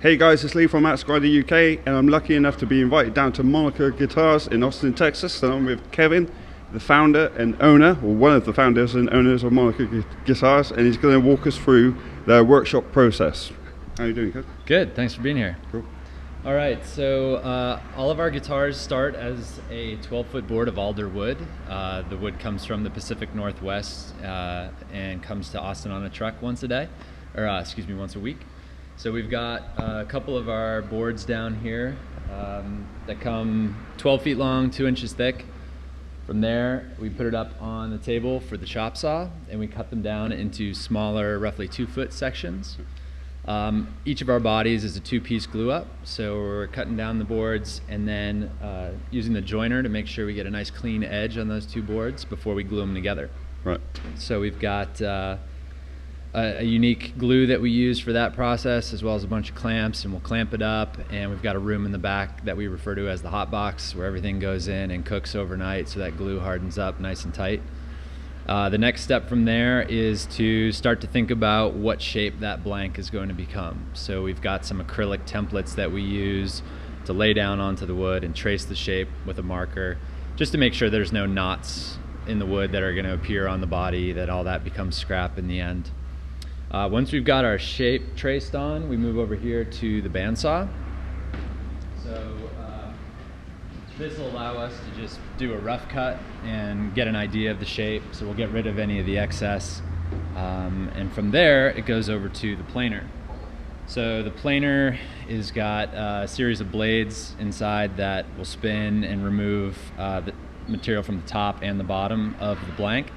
Hey guys, it's Lee from Outside the UK, and I'm lucky enough to be invited down to Moniker Guitars in Austin, Texas, and I'm with Kevin, the founder and owner, or one of the founders and owners of Moniker Guitars, and he's going to walk us through the workshop process. How are you doing, Kevin? Good, thanks for being here. Cool. All right, so all of our guitars start as a 12-foot board of alder wood. The wood comes from the Pacific Northwest and comes to Austin on a truck once a week. So we've got a couple of our boards down here that come 12 feet long, 2 inches thick. From there, we put it up on the table for the chop saw, and we cut them down into smaller, roughly 2-foot sections. Each of our bodies is a 2-piece glue up, so we're cutting down the boards and then using the joiner to make sure we get a nice clean edge on those two boards before we glue them together. Right. So we've got a unique glue that we use for that process, as well as a bunch of clamps, and we'll clamp it up, and we've got a room in the back that we refer to as the hot box, where everything goes in and cooks overnight so that glue hardens up nice and tight. The next step from there is to start to think about what shape that blank is going to become. So we've got some acrylic templates that we use to lay down onto the wood and trace the shape with a marker, just to make sure there's no knots in the wood that are going to appear on the body, that all that becomes scrap in the end. Once we've got our shape traced on, we move over here to the bandsaw. So this will allow us to just do a rough cut and get an idea of the shape, so we'll get rid of any of the excess. And from there, it goes over to the planer. So the planer is got a series of blades inside that will spin and remove the material from the top and the bottom of the blank.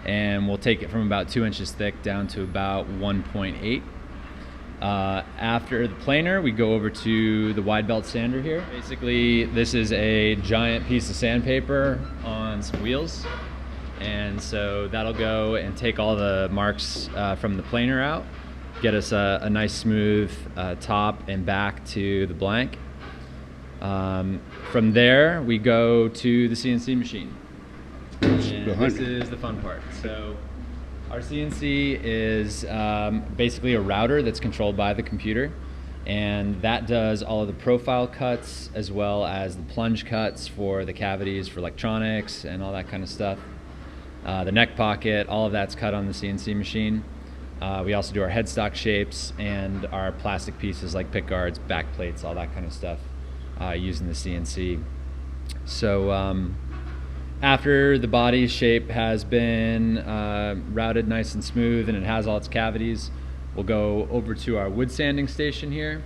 And we'll take it from about 2 inches thick down to about 1.8. After the planer, we go over to the wide belt sander here. Basically, this is a giant piece of sandpaper on some wheels. And so that'll go and take all the marks from the planer out, get us a nice smooth top and back to the blank. From there, we go to the CNC machine. And this is the fun part. So our CNC is basically a router that's controlled by the computer, and that does all of the profile cuts as well as the plunge cuts for the cavities for electronics and all that kind of stuff. The neck pocket, all of that's cut on the CNC machine. We also do our headstock shapes and our plastic pieces like pick guards, back plates, all that kind of stuff using the CNC. So after the body shape has been routed nice and smooth and it has all its cavities, we'll go over to our wood sanding station here.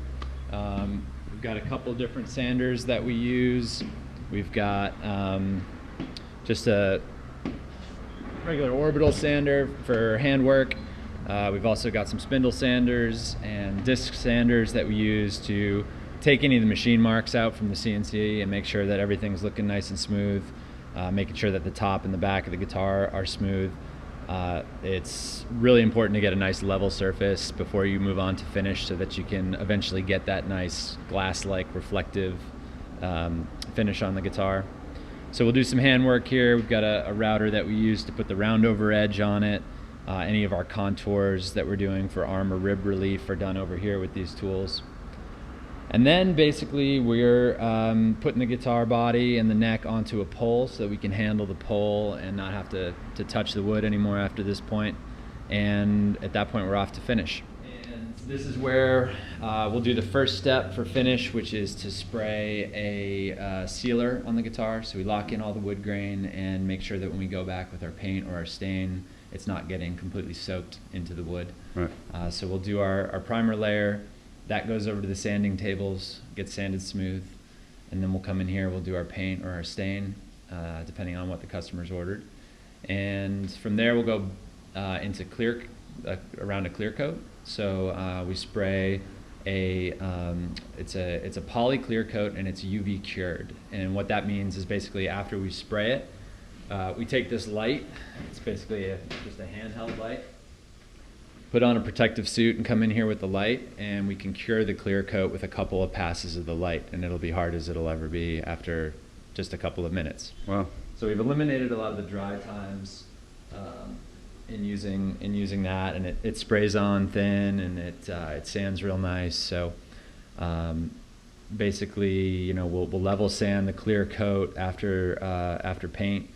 We've got a couple different sanders that we use. We've got just a regular orbital sander for handwork. We've also got some spindle sanders and disc sanders that we use to take any of the machine marks out from the CNC and make sure that everything's looking nice and smooth. Making sure that the top and the back of the guitar are smooth. It's really important to get a nice level surface before you move on to finish, so that you can eventually get that nice glass-like reflective finish on the guitar. So we'll do some handwork here. We've got a router that we use to put the round over edge on it. Any of our contours that we're doing for arm or rib relief are done over here with these tools. And then basically we're putting the guitar body and the neck onto a pole so that we can handle the pole and not have to touch the wood anymore after this point. And at that point, we're off to finish. And this is where we'll do the first step for finish, which is to spray a sealer on the guitar. So we lock in all the wood grain and make sure that when we go back with our paint or our stain, it's not getting completely soaked into the wood. Right. So we'll do our primer layer. That goes over to the sanding tables, gets sanded smooth, and then we'll come in here, we'll do our paint or our stain, depending on what the customer's ordered. And from there, we'll go into around a clear coat. So we spray it's a poly clear coat, and it's UV cured. And what that means is basically after we spray it, we take this light, it's basically just a handheld light, put on a protective suit and come in here with the light, and we can cure the clear coat with a couple of passes of the light, and it'll be hard as it'll ever be after just a couple of minutes. Wow. So we've eliminated a lot of the dry times in using that, and it sprays on thin, and it sands real nice. So Basically, we'll level sand the clear coat after paint,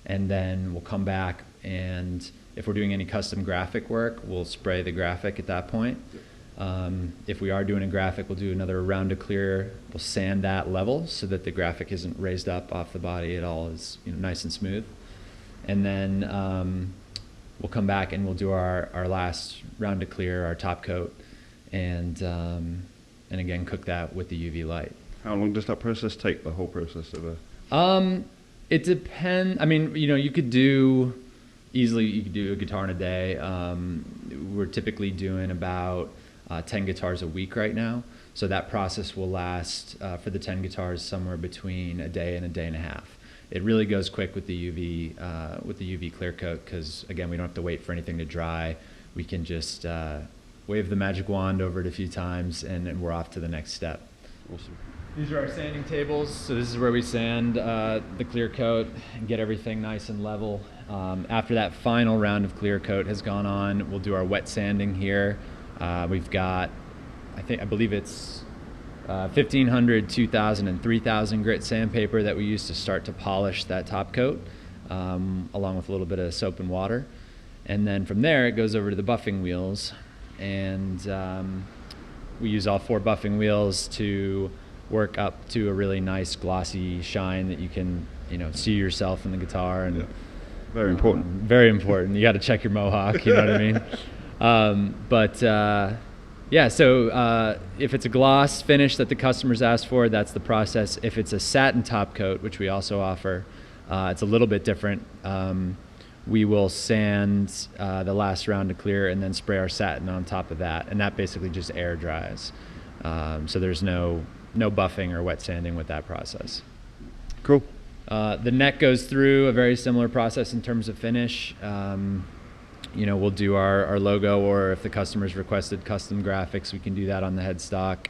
and then we'll come back, and if we're doing any custom graphic work, we'll spray the graphic at that point. If we are doing a graphic, we'll do another round of clear. We'll sand that level so that the graphic isn't raised up off the body at all. It's nice and smooth. And then we'll come back and we'll do our last round of clear, our top coat, and again cook that with the UV light. How long does that process take? The whole process of a? It depends. I mean, you could do a guitar in a day. We're typically doing about 10 guitars a week right now. So that process will last for the 10 guitars somewhere between a day and a half. It really goes quick with the UV clear coat because, again, we don't have to wait for anything to dry. We can just wave the magic wand over it a few times and we're off to the next step. Awesome. These are our sanding tables. So this is where we sand the clear coat and get everything nice and level. After that final round of clear coat has gone on, we'll do our wet sanding here. We've got, I believe it's 1500, 2000, and 3000 grit sandpaper that we use to start to polish that top coat, along with a little bit of soap and water. And then from there, it goes over to the buffing wheels. And we use all 4 buffing wheels to work up to a really nice glossy shine that you can, see yourself in the guitar. And very important. Very important. You got to check your mohawk, you know what I mean? So if it's a gloss finish that the customers ask for, that's the process. If it's a satin top coat, which we also offer, it's a little bit different. We will sand the last round to clear and then spray our satin on top of that, and that basically just air dries. So there's no buffing or wet sanding with that process. Cool. The neck goes through a very similar process in terms of finish. We'll do our logo, or if the customer's requested custom graphics, we can do that on the headstock.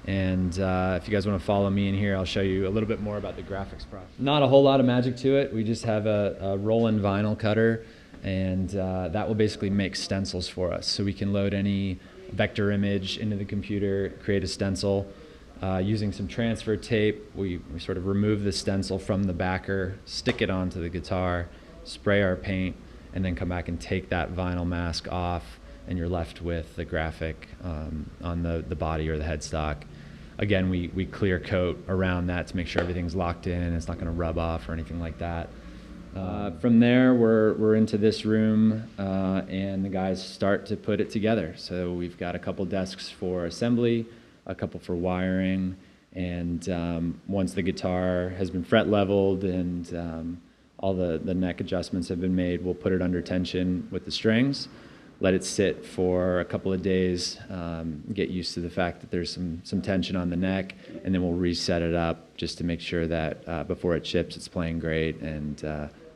And if you guys want to follow me in here, I'll show you a little bit more about the graphics process. Not a whole lot of magic to it. We just have a roll-in vinyl cutter, and that will basically make stencils for us. So we can load any vector image into the computer, create a stencil. Using some transfer tape, we sort of remove the stencil from the backer, stick it onto the guitar, spray our paint, and then come back and take that vinyl mask off, and you're left with the graphic on the body or the headstock. Again, we clear coat around that to make sure everything's locked in and it's not going to rub off or anything like that. From there, we're into this room, and the guys start to put it together. So we've got a couple desks for assembly, a couple for wiring, and once the guitar has been fret leveled and all the neck adjustments have been made, we'll put it under tension with the strings, let it sit for a couple of days, get used to the fact that there's some tension on the neck, and then we'll reset it up just to make sure that before it ships, it's playing great and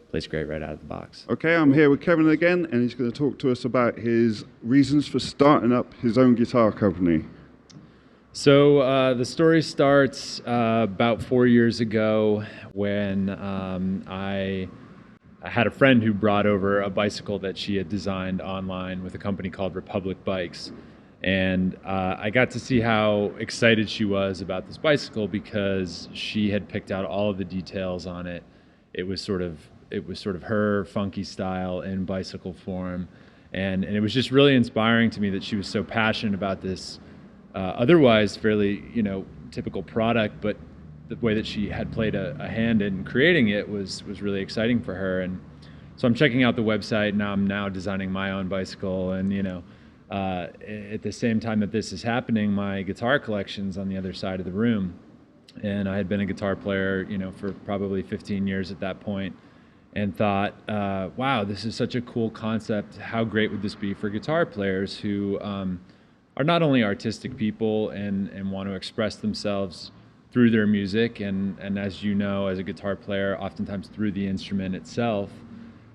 plays great right out of the box. Okay, I'm here with Kevin again, and he's going to talk to us about his reasons for starting up his own guitar company. So the story starts about 4 years ago when I had a friend who brought over a bicycle that she had designed online with a company called Republic Bikes. And I got to see how excited she was about this bicycle because she had picked out all of the details on it. It was sort of her funky style in bicycle form. And it was just really inspiring to me that she was so passionate about this otherwise fairly, typical product, but the way that she had played a hand in creating it was really exciting for her. And so I'm checking out the website, now I'm designing my own bicycle, and at the same time that this is happening, my guitar collection's on the other side of the room. And I had been a guitar player, for probably 15 years at that point, and thought, wow, this is such a cool concept. How great would this be for guitar players who are not only artistic people and want to express themselves through their music, and as you know, as a guitar player, oftentimes through the instrument itself,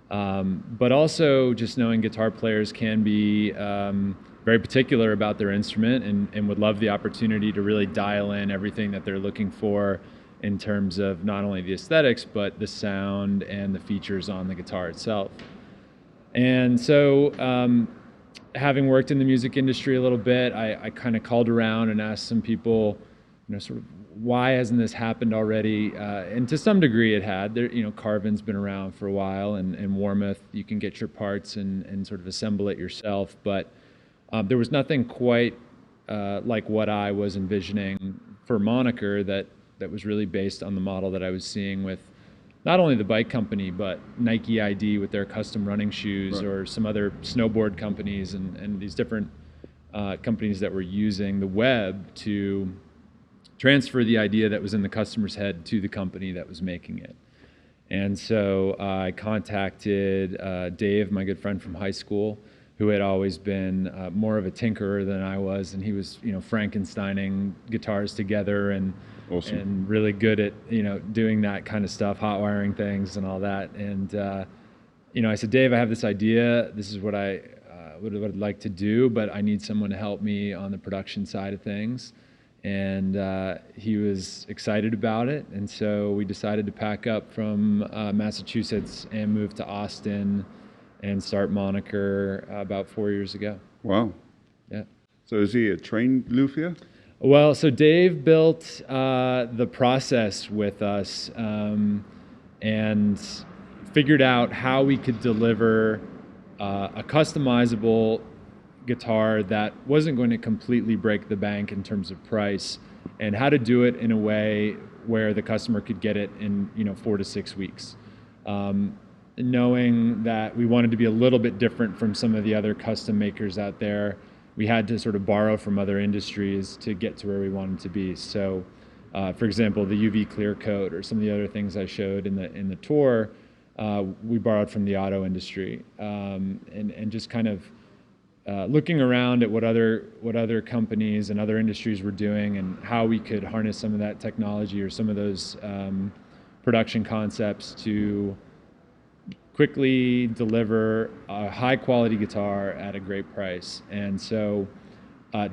but also just knowing guitar players can be very particular about their instrument and would love the opportunity to really dial in everything that they're looking for in terms of not only the aesthetics, but the sound and the features on the guitar itself. And so having worked in the music industry a little bit, I kind of called around and asked some people, sort of why hasn't this happened already? And to some degree it had. There, Carvin's been around for a while, and Warmoth, you can get your parts and sort of assemble it yourself. But there was nothing quite like what I was envisioning for Moniker that was really based on the model that I was seeing with not only the bike company, but Nike ID with their custom running shoes, or some other snowboard companies and these different companies that were using the web to transfer the idea that was in the customer's head to the company that was making it. And so I contacted Dave, my good friend from high school, who had always been more of a tinkerer than I was, and he was, Frankensteining guitars together and awesome. And really good at, doing that kind of stuff, hot wiring things and all that. And I said, Dave, I have this idea. This is what I would like to do, but I need someone to help me on the production side of things. And he was excited about it, and so we decided to pack up from Massachusetts and move to Austin and start Moniker about 4 years ago. Wow. Yeah. So is he a trained luthier? Well, so Dave built the process with us and figured out how we could deliver a customizable guitar that wasn't going to completely break the bank in terms of price, and how to do it in a way where the customer could get it in 4 to 6 weeks. Knowing that we wanted to be a little bit different from some of the other custom makers out there, we had to sort of borrow from other industries to get to where we wanted to be. So, for example, the UV clear coat or some of the other things I showed in the tour, we borrowed from the auto industry, and just kind of looking around at what other companies and other industries were doing and how we could harness some of that technology or some of those production concepts to quickly deliver a high quality guitar at a great price. And so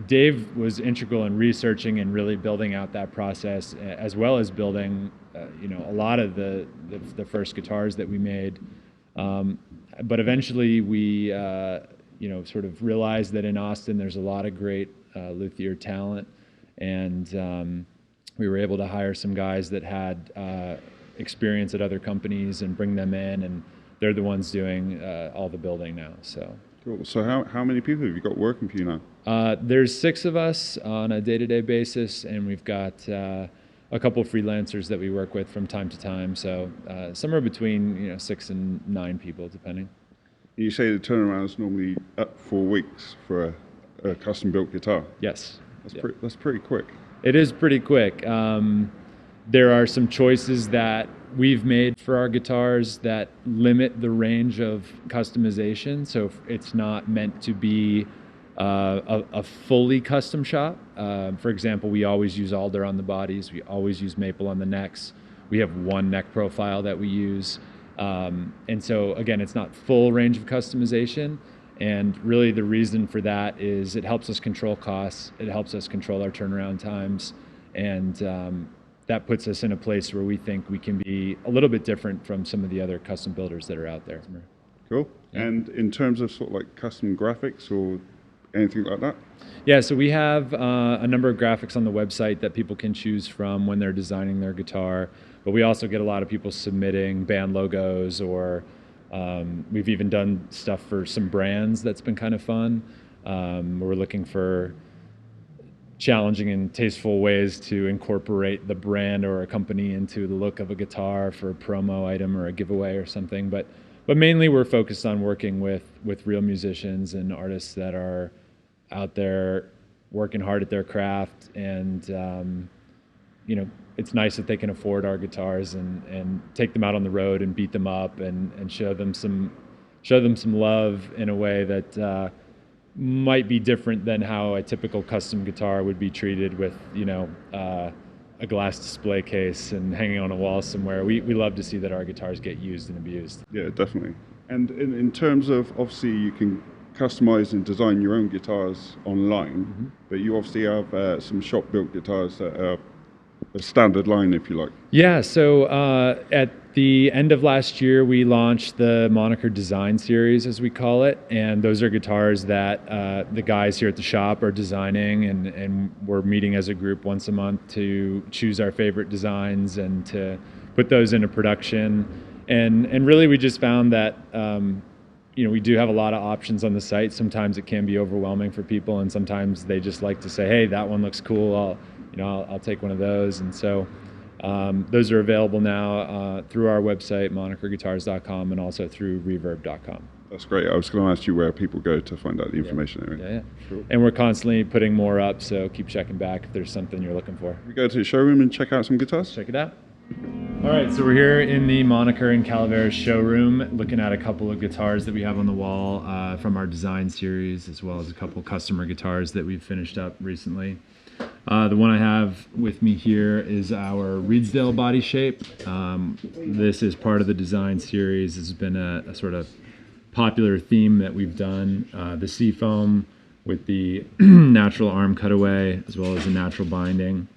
Dave was integral in researching and really building out that process, as well as building a lot of the first guitars that we made. But eventually we sort of realized that in Austin there's a lot of great luthier talent, and we were able to hire some guys that had experience at other companies and bring them in, and they're the ones doing all the building now. So cool. So how many people have you got working for you now? There's 6 of us on a day-to-day basis, and we've got a couple of freelancers that we work with from time to time. So somewhere between 6 and 9 people, depending. You say the turnaround is normally up 4 weeks for a custom-built guitar. Yes. That's pretty quick. It is pretty quick. There are some choices that we've made for our guitars that limit the range of customization. So it's not meant to be a fully custom shop. For example, we always use alder on the bodies. We always use maple on the necks. We have one neck profile that we use. And so again, it's not full range of customization. And really the reason for that is it helps us control costs. It helps us control our turnaround times. And that puts us in a place where we think we can be a little bit different from some of the other custom builders that are out there. Cool. Yeah. And in terms of sort of like custom graphics or anything like that? Yeah, so we have a number of graphics on the website that people can choose from when they're designing their guitar. But we also get a lot of people submitting band logos, or we've even done stuff for some brands that's been kind of fun. We're looking for challenging and tasteful ways to incorporate the brand or a company into the look of a guitar for a promo item or a giveaway or something. But mainly we're focused on working with real musicians and artists that are out there working hard at their craft, and it's nice that they can afford our guitars and take them out on the road and beat them up and show them some love in a way that might be different than how a typical custom guitar would be treated with a glass display case and hanging on a wall somewhere. We love to see that our guitars get used and abused. Yeah, definitely. And in terms of, obviously you can customize and design your own guitars online, mm-hmm. but you obviously have some shop built guitars that are a standard line, if you like. Yeah, so at the end of last year, we launched the Moniker Design Series, as we call it, and those are guitars that the guys here at the shop are designing, and we're meeting as a group once a month to choose our favorite designs and to put those into production. And really, we just found that we do have a lot of options on the site. Sometimes it can be overwhelming for people, and sometimes they just like to say, "Hey, that one looks cool. I'll take one of those." And so. Those are available now through our website, monikerguitars.com, and also through reverb.com. That's great. I was going to ask you where people go to find out the information. Yeah. Sure. And we're constantly putting more up, so keep checking back if there's something you're looking for. We go to the showroom and check out some guitars? Check it out. All right, so we're here in the Moniker and Calaveras showroom, looking at a couple of guitars that we have on the wall from our design series, as well as a couple customer guitars that we've finished up recently. The one I have with me here is our Reedsdale body shape. This is part of the design series. This has been a sort of popular theme that we've done. The seafoam with the natural arm cutaway, as well as the natural binding.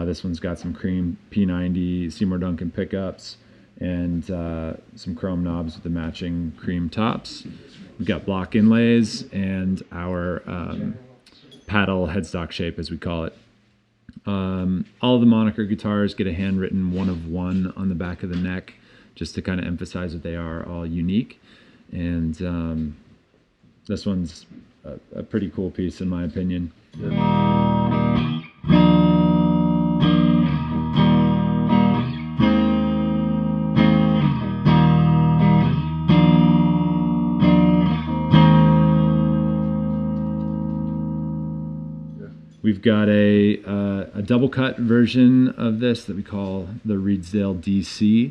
This one's got some cream P90 Seymour Duncan pickups and some chrome knobs with the matching cream tops. We've got block inlays and our paddle headstock shape, as we call it. All of the Moniker guitars get a handwritten 1 of 1 on the back of the neck, just to kind of emphasize that they are all unique. And this one's a pretty cool piece, in my opinion. We've got a double cut version of this that we call the Reedsdale DC,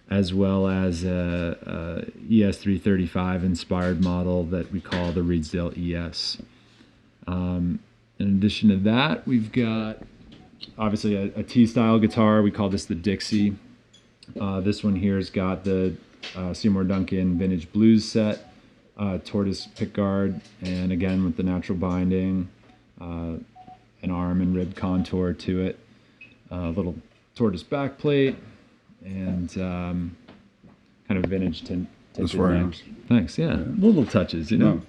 as well as a ES335 inspired model that we call the Reedsdale ES. In addition to that, we've got obviously a T-style guitar. We call this the Dixie. This one here has got the Seymour Duncan Vintage Blues set, tortoise pickguard, and again with the natural binding. An arm and rib contour to it, a little tortoise backplate, and kind of vintage tint. That's very nice. Thanks. Yeah, little touches, No.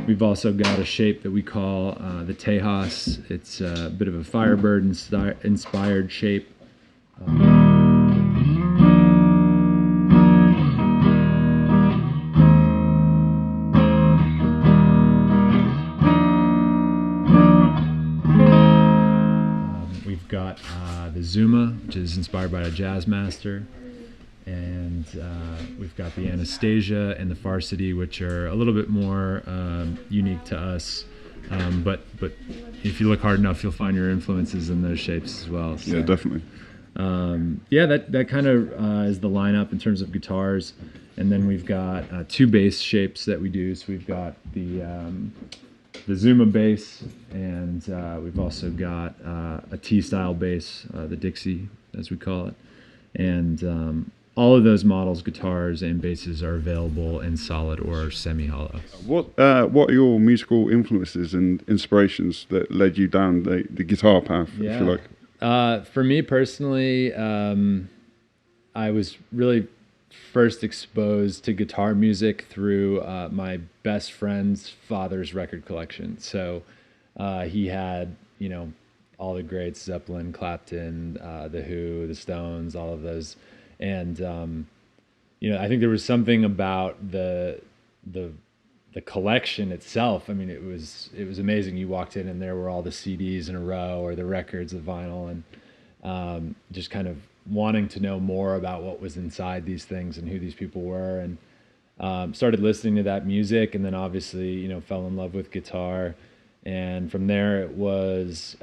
We've also got a shape that we call the Tejas. It's a bit of a Firebird inspired shape. We've got the Zuma, which is inspired by a jazz master. And we've got the Anastasia and the Varsity, which are a little bit more unique to us. But if you look hard enough, you'll find your influences in those shapes as well. So, yeah, definitely. That kind of is the lineup in terms of guitars. And then we've got 2 bass shapes that we do. So we've got the Zuma bass, and we've also got a T-style bass, the Dixie, as we call it. And all of those models, guitars and basses, are available in solid or semi-hollow. What are your musical influences and inspirations that led you down the guitar path, if you like? For me personally, I was really first exposed to guitar music through my best friend's father's record collection. So he had, all the greats, Zeppelin, Clapton, The Who, The Stones, all of those. And I think there was something about the collection itself. I mean, it was amazing. You walked in and there were all the CDs in a row, or the records, the vinyl, and just kind of wanting to know more about what was inside these things and who these people were, and started listening to that music, and then obviously fell in love with guitar. And from there, it was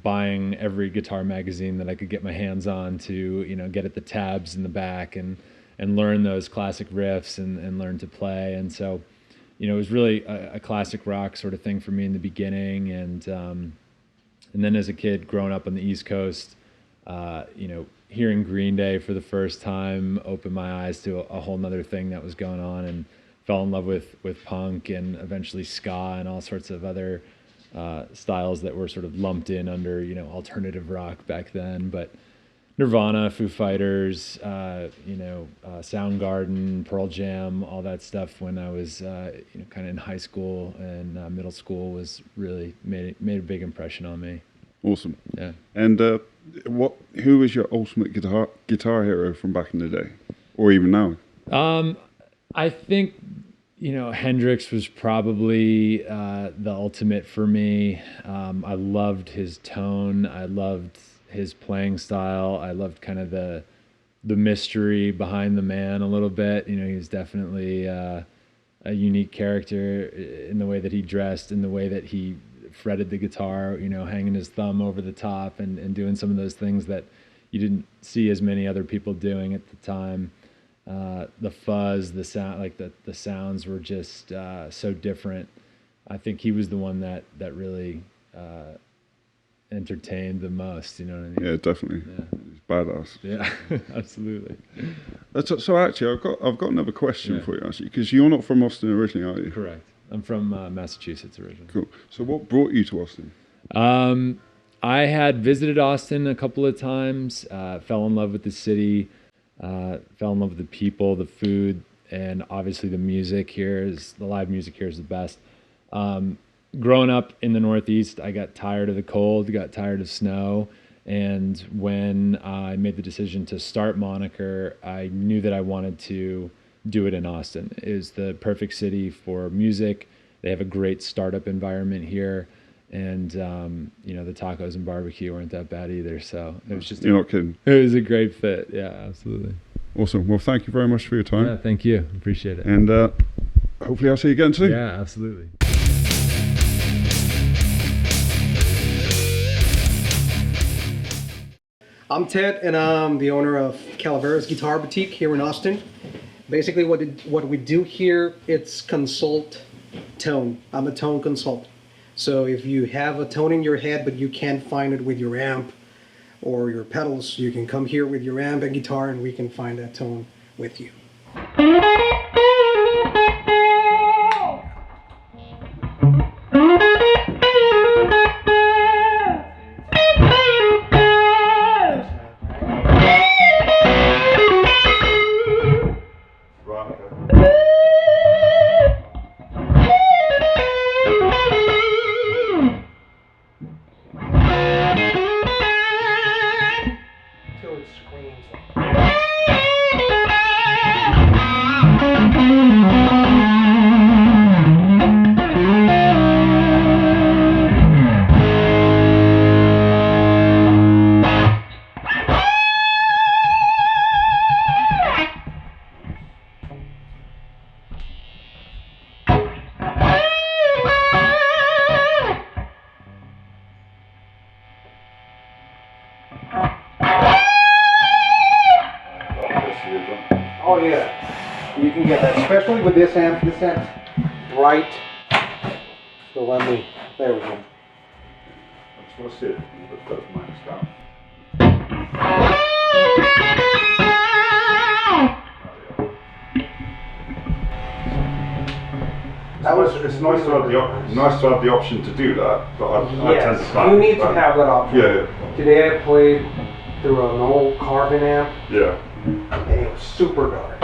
buying every guitar magazine that I could get my hands on to, get at the tabs in the back and learn those classic riffs and learn to play. And so it was really a classic rock sort of thing for me in the beginning. And then as a kid growing up on the East Coast, hearing Green Day for the first time opened my eyes to a whole nother thing that was going on, and fell in love with punk and eventually ska and all sorts of other styles that were sort of lumped in under, alternative rock back then. But Nirvana, Foo Fighters, Soundgarden, Pearl Jam, all that stuff when I was, kind of in high school and middle school was really made a big impression on me. Awesome. Yeah. And who was your ultimate guitar hero from back in the day, or even now? I think, Hendrix was probably the ultimate for me. I loved his tone. I loved his playing style. I loved kind of the mystery behind the man a little bit. He was definitely a unique character in the way that he dressed, in the way that he fretted the guitar, hanging his thumb over the top and doing some of those things that you didn't see as many other people doing at the time. The fuzz, the sound, like the sounds were just so different. I think he was the one that really entertained the most. You know what I mean? Yeah, definitely. Yeah. He's badass. Yeah, absolutely. So actually, I've got another question for you, actually, because you're not from Austin originally, are you? Correct. I'm from Massachusetts originally. Cool. So what brought you to Austin? I had visited Austin a couple of times, fell in love with the city, fell in love with the people, the food, and obviously the music here the live music here is the best. Growing up in the Northeast, I got tired of the cold, got tired of snow, and when I made the decision to start Moniker, I knew that I wanted to do it in Austin. It was the perfect city for music. They have a great startup environment here, and the tacos and barbecue weren't that bad either. So it was just You're not kidding. It was a great fit. Yeah, absolutely. Awesome. Well, thank you very much for your time. Yeah, thank you. Appreciate it. And hopefully I'll see you again soon. Yeah, absolutely. I'm Ted, and I'm the owner of Calaveras Guitar Boutique here in Austin. Basically, what we do here, it's consult tone. I'm a tone consultant. So if you have a tone in your head, but you can't find it with your amp or your pedals, you can come here with your amp and guitar, and we can find that tone with you. Oh yeah, you can get that, especially with this amp. This amp's right. So there we go. I just want to see it. That's my style. It's nice to have the option to do that, but I tend to start. You need to have that option. Yeah. Today I played through an old Carvin amp. Yeah. And it was super dark.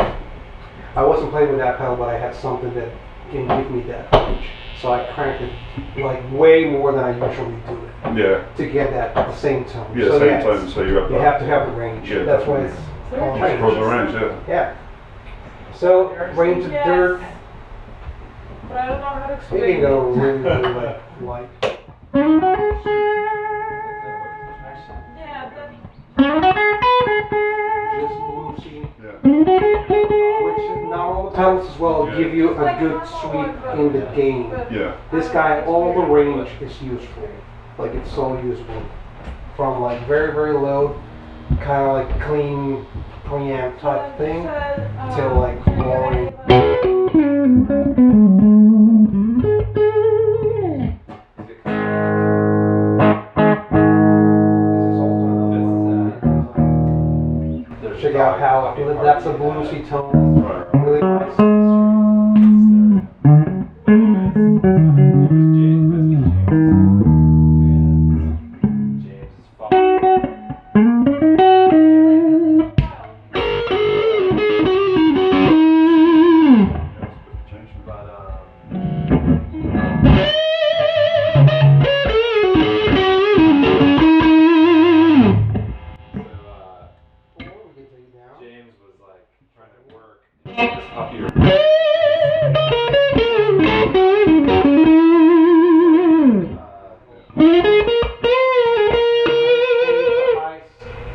I wasn't playing with that pedal, but I had something that can give me that range. So I cranked it like way more than I usually do it. Yeah. To get that same tone. Yeah, so same tone. So you have to have the range. Yeah, that's why it's called range. Called the range. Yeah. Yeah. So range of dirt. But I don't know how to explain. You can go really, really light. Yeah, that's Just bluesy. Yeah. Which not all the pedals as well give you a good sweep in the gain. Yeah. This guy, all the range is useful. Like it's so useful. From like very, very low, kind of like clean preamp type thing, till like more. Now that's a bluesy tone. Really nice.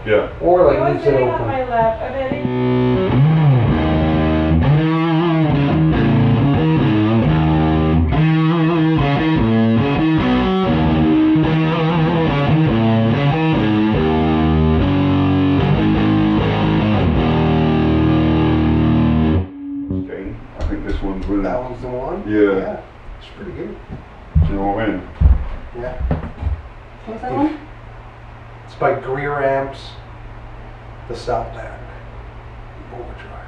Yeah. Or He like was leaves it sitting on open. my lap, and then Okay. I think this one's really. That one's the one? Yeah. It's pretty good. Do you know what I mean? Yeah. What's that one? It's by Greer Amps, the Southland Overdrive.